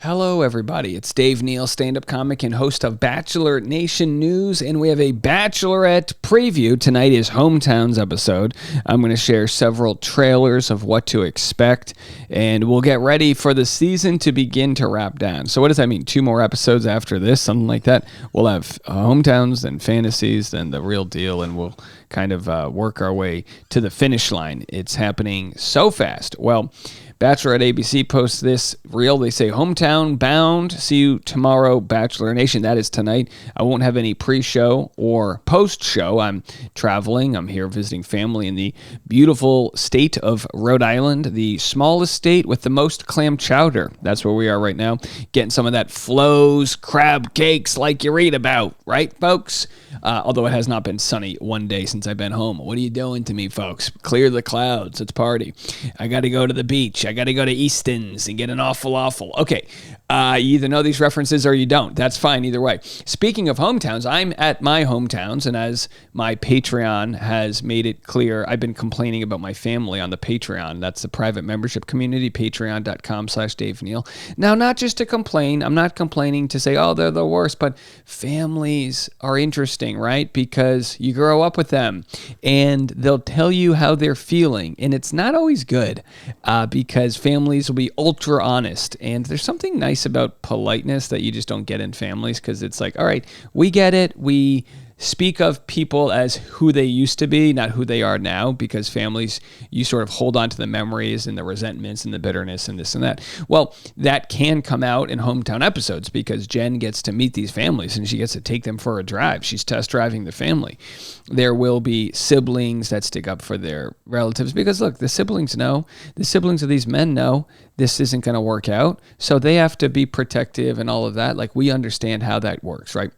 Hello, everybody. It's Dave Neal, stand-up comic and host of Bachelor Nation News, and we have a Bachelorette preview. Tonight is Hometowns episode. I'm going to share several trailers of what to expect, and we'll get ready for the season to begin to wrap down. So what does that mean? 2 more episodes after this, something like that? We'll have Hometowns, then Fantasies, then The Real Deal, and we'll kind of work our way to the finish line. It's happening so fast. Well, Bachelorette ABC posts this reel. They say, hometown bound. See you tomorrow, Bachelor Nation. That is tonight. I won't have any pre-show or post-show. I'm traveling. I'm here visiting family in the beautiful state of Rhode Island, the smallest state with the most clam chowder. That's where we are right now, getting some of that Flo's crab cakes like you read about, right, folks? Although it has not been sunny one day since I've been home. What are you doing to me, folks? Clear the clouds. Let's party. I got to go to the beach. I got to go to Easton's and get an awful. Okay, you either know these references or you don't. That's fine either way. Speaking of hometowns, I'm at my hometowns, and as my Patreon has made it clear, I've been complaining about my family on the Patreon. That's the private membership community, patreon.com/Dave Neal. Now, not just to complain. I'm not complaining to say, oh, they're the worst, but families are interesting, right? Because you grow up with them, and they'll tell you how they're feeling, and it's not always good because families will be ultra honest, and there's something nice about politeness that you just don't get in families, because it's like, all right, we get it. We speak of people as who they used to be, not who they are now, because families, you sort of hold on to the memories and the resentments and the bitterness and this and that. Well, that can come out in hometown episodes because Jen gets to meet these families and she gets to take them for a drive. She's test driving the family. There will be siblings that stick up for their relatives because, look, the siblings of these men know this isn't going to work out. So they have to be protective and all of that. Like, we understand how that works, right?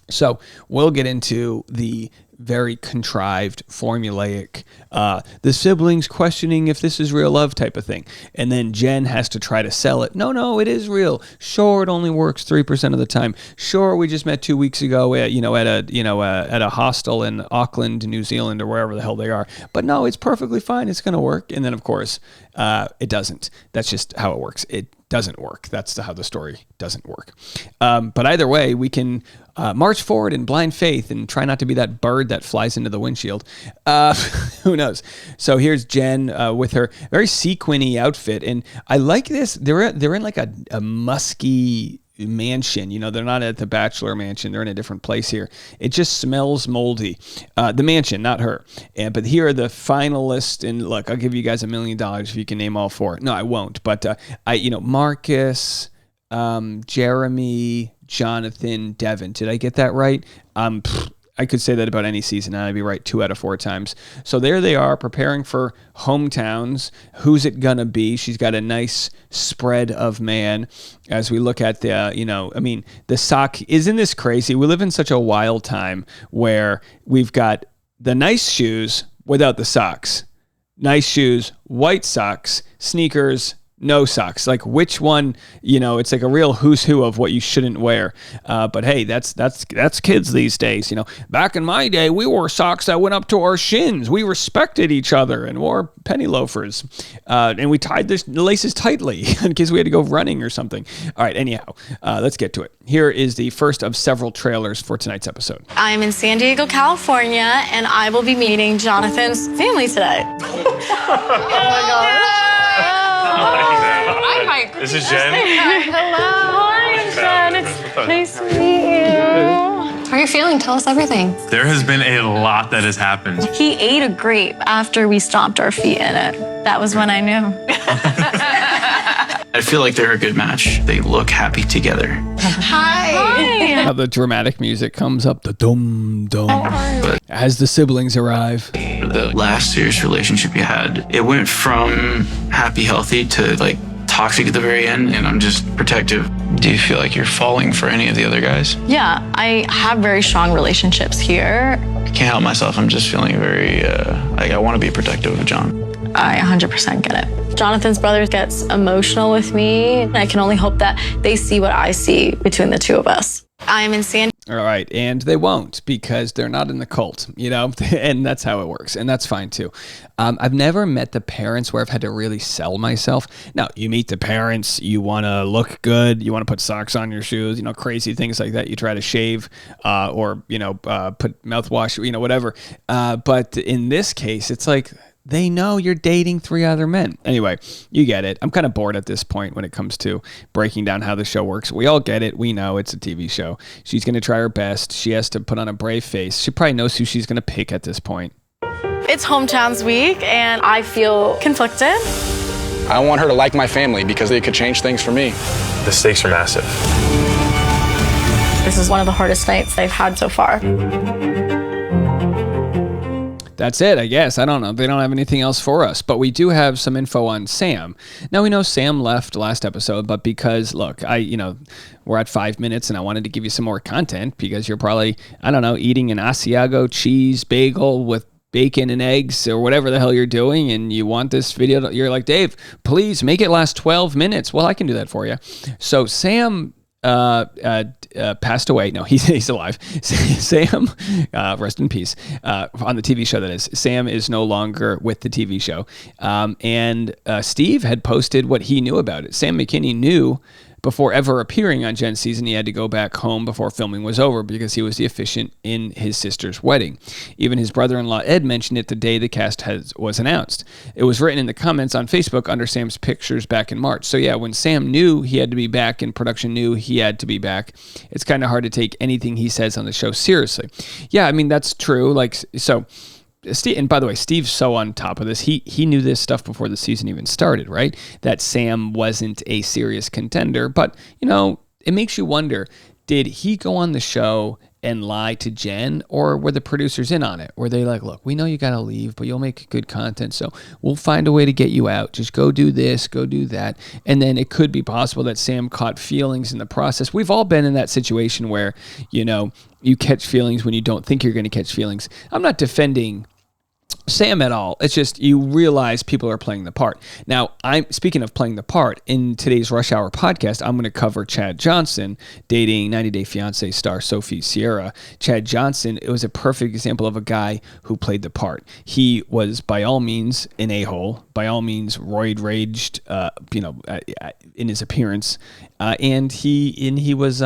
So we'll get into the very contrived, formulaic, the siblings questioning if this is real love type of thing. And then Jen has to try to sell it. No, it is real. Sure, it only works 3% of the time. Sure, we just met 2 weeks ago at a hostel in Auckland, New Zealand, or wherever the hell they are. But no, it's perfectly fine. It's going to work. And then, of course, it doesn't. That's just how it works. It doesn't work. That's how the story doesn't work. But either way, we can march forward in blind faith and try not to be that bird that flies into the windshield. Who knows? So here's Jen with her very sequiny outfit, and I like this. They're in like a musky mansion. They're not at the Bachelor mansion. They're in a different place here. It just smells moldy. The mansion, not her. But here are the finalists. And look, I'll give you guys $1 million if you can name all 4. No, I won't. But Marcus, Jeremy, Jonathan, Devin. Did I get that right? I could say that about any season, and I'd be right 2 out of 4 times. So there they are, preparing for hometowns. Who's it gonna be? She's got a nice spread of man. As we look at the sock. Isn't this crazy? We live in such a wild time where we've got the nice shoes without the socks. Nice shoes, white socks, sneakers, no socks. Like, which one? It's like a real who's who of what you shouldn't wear. But hey, that's kids these days. Back in my day, we wore socks that went up to our shins. We respected each other and wore penny loafers, and we tied the laces tightly in case we had to go running or something. All right. Anyhow, let's get to it. Here is the first of several trailers for tonight's episode. I'm in San Diego, California, and I will be meeting Jonathan's family today. Oh my God. Hi. This is Jen. Hello. Hi, Jen. It's nice to meet you. How are you feeling? Tell us everything. There has been a lot that has happened. He ate a grape after we stomped our feet in it. That was when I knew. I feel like they're a good match. They look happy together. Hi. How the dramatic music comes up, the dum dum, as the siblings arrive. The last serious relationship you had, it went from happy, healthy to like toxic at the very end, and I'm just protective. Do you feel like you're falling for any of the other guys? Yeah, I have very strong relationships here. I can't help myself. I'm just feeling very, I want to be protective of John. I 100% get it. Jonathan's brother gets emotional with me, I can only hope that they see what I see between the two of us. I am in San. All right. And they won't, because they're not in the cult, and that's how it works. And that's fine too. I've never met the parents where I've had to really sell myself. Now, you meet the parents, you want to look good, you want to put socks on your shoes, crazy things like that. You try to shave or put mouthwash, whatever. But in this case, it's like, they know you're dating 3 other men. Anyway, you get it. I'm kind of bored at this point when it comes to breaking down how the show works. We all get it. We know it's a TV show. She's going to try her best. She has to put on a brave face. She probably knows who she's going to pick at this point. It's hometowns week, and I feel conflicted. I want her to like my family because it could change things for me. The stakes are massive. This is one of the hardest nights I've had so far. That's it, I guess. I don't know. They don't have anything else for us, but we do have some info on Sam. Now, we know Sam left last episode, but because, look, we're at 5 minutes and I wanted to give you some more content because you're probably, eating an Asiago cheese bagel with bacon and eggs or whatever the hell you're doing, and you want this video. You're like, Dave, please make it last 12 minutes. Well, I can do that for you. So Sam passed away. No, he's alive. Sam, rest in peace. On the TV show, that is. Sam is no longer with the TV show. And Steve had posted what he knew about it. Sam McKinney knew before ever appearing on Jen's season, he had to go back home before filming was over because he was the officiant in his sister's wedding. Even his brother-in-law Ed mentioned it the day the cast was announced. It was written in the comments on Facebook under Sam's pictures back in March. So yeah, when Sam knew he had to be back and production knew he had to be back, it's kind of hard to take anything he says on the show seriously. Yeah, that's true. Steve, and by the way, Steve's so on top of this. He knew this stuff before the season even started, right? That Sam wasn't a serious contender. But, it makes you wonder, did he go on the show and lie to Jen, or were the producers in on it? Were they like, look, we know you got to leave, but you'll make good content, so we'll find a way to get you out. Just go do this, go do that. And then it could be possible that Sam caught feelings in the process. We've all been in that situation where, you catch feelings when you don't think you're going to catch feelings. I'm not defending Sam at all. It's just you realize people are playing the part. Now, speaking of playing the part, in today's Rush Hour podcast, I'm going to cover Chad Johnson dating 90 Day Fiancé star Sophie Sierra. Chad Johnson, it was a perfect example of a guy who played the part. He was by all means an a-hole, by all means roid-raged, in his appearance, and he was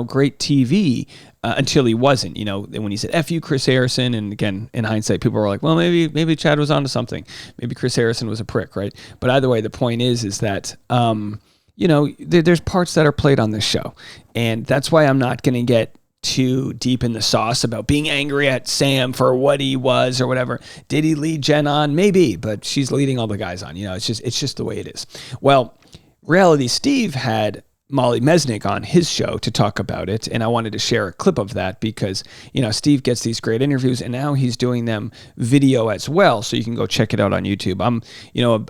great TV. Until he wasn't, when he said "F you, Chris Harrison," and again, in hindsight, people were like, "Well, maybe Chad was onto something. Maybe Chris Harrison was a prick, right?" But either way, the point is that there's parts that are played on this show, and that's why I'm not going to get too deep in the sauce about being angry at Sam for what he was or whatever. Did he lead Jen on? Maybe, but she's leading all the guys on. It's just the way it is. Well, Reality Steve had Molly Mesnick on his show to talk about it, and I wanted to share a clip of that because Steve gets these great interviews, and now he's doing them video as well, so you can go check it out on YouTube.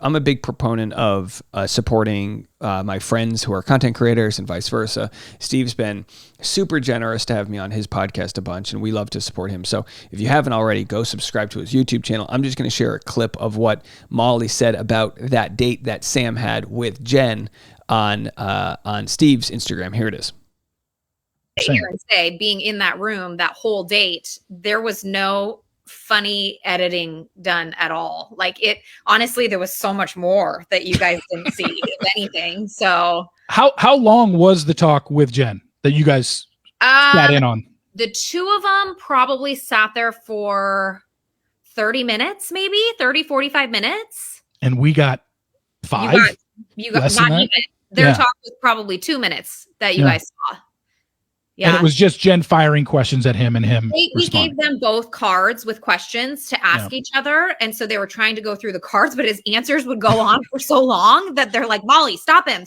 I'm a big proponent of supporting my friends who are content creators and vice versa. Steve's been super generous to have me on his podcast a bunch, and we love to support him. So if you haven't already, go subscribe to his YouTube channel. I'm just going to share a clip of what Molly said about that date that Sam had with Jen on Steve's Instagram. Here it is. Here and say, being in that room that whole date, there was no funny editing done at all. Honestly, there was so much more that you guys didn't see, if anything. So how long was the talk with Jen that you guys sat in on? The two of them probably sat there for 30 minutes, maybe 45 minutes. And we got 5. You got not even. Their talk was probably 2 minutes that you guys saw. Yeah. And it was just Jen firing questions at him and him. We gave them both cards with questions to ask each other. And so they were trying to go through the cards, but his answers would go on for so long that they're like, Molly, stop him.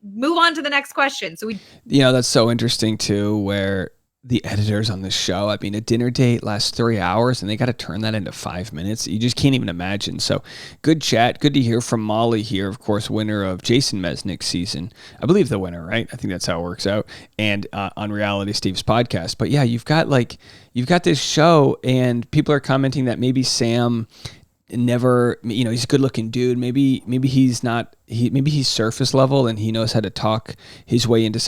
Move on to the next question. So that's so interesting too, where the editors on this show, a dinner date lasts 3 hours and they got to turn that into 5 minutes. You just can't even imagine. So good chat. Good to hear from Molly here, of course, winner of Jason Mesnick's season. I believe the winner, right? I think that's how it works out. And on Reality Steve's podcast. But yeah, you've got this show and people are commenting that maybe Sam never, he's a good looking dude. Maybe he's not, maybe he's surface level and he knows how to talk his way into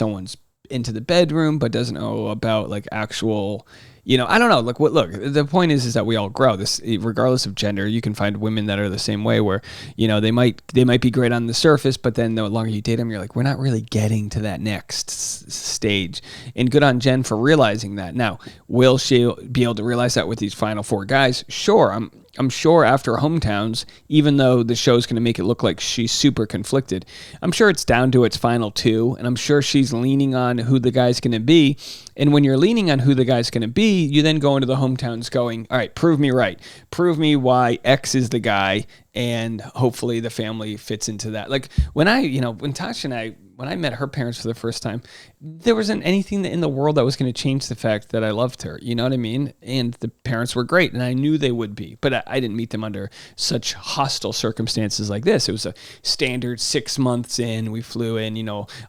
the bedroom, but doesn't know about like actual, I don't know. Look, the point is that we all grow. This, regardless of gender, you can find women that are the same way, where they might be great on the surface, but then the longer you date them, you're like, we're not really getting to that next stage. And good on Jen for realizing that. Now, will she be able to realize that with these final 4 guys? Sure. I'm sure after Hometowns, even though the show's going to make it look like she's super conflicted, I'm sure it's down to its final 2, and I'm sure she's leaning on who the guy's going to be. And when you're leaning on who the guy's going to be, you then go into the Hometowns going, all right, prove me right. Prove me why X is the guy, and hopefully the family fits into that. Like when Tasha and I, when I met her parents for the first time, there wasn't anything in the world that was going to change the fact that I loved her. You know what I mean? And the parents were great, and I knew they would be. But I didn't meet them under such hostile circumstances like this. It was a standard 6 months in. We flew in.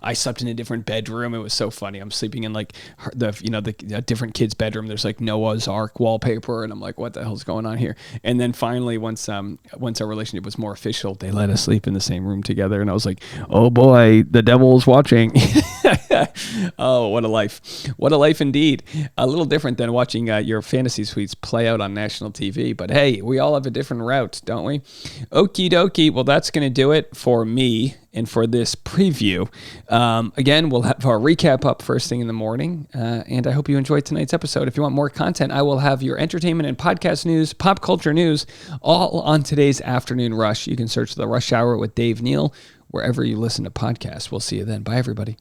I slept in a different bedroom. It was so funny. I'm sleeping in like a different kid's bedroom. There's like Noah's Ark wallpaper, and I'm like, what the hell's going on here? And then finally, once our relationship was more official, they let us sleep in the same room together, and I was like, oh boy, the devil's watching. Oh, what a life. What a life indeed. A little different than watching your fantasy suites play out on national TV. But hey, we all have a different route, don't we? Okie dokie. Well, that's going to do it for me and for this preview. Again, we'll have our recap up first thing in the morning. And I hope you enjoyed tonight's episode. If you want more content, I will have your entertainment and podcast news, pop culture news, all on today's Afternoon Rush. You can search The Rush Hour with Dave Neal wherever you listen to podcasts. We'll see you then. Bye, everybody.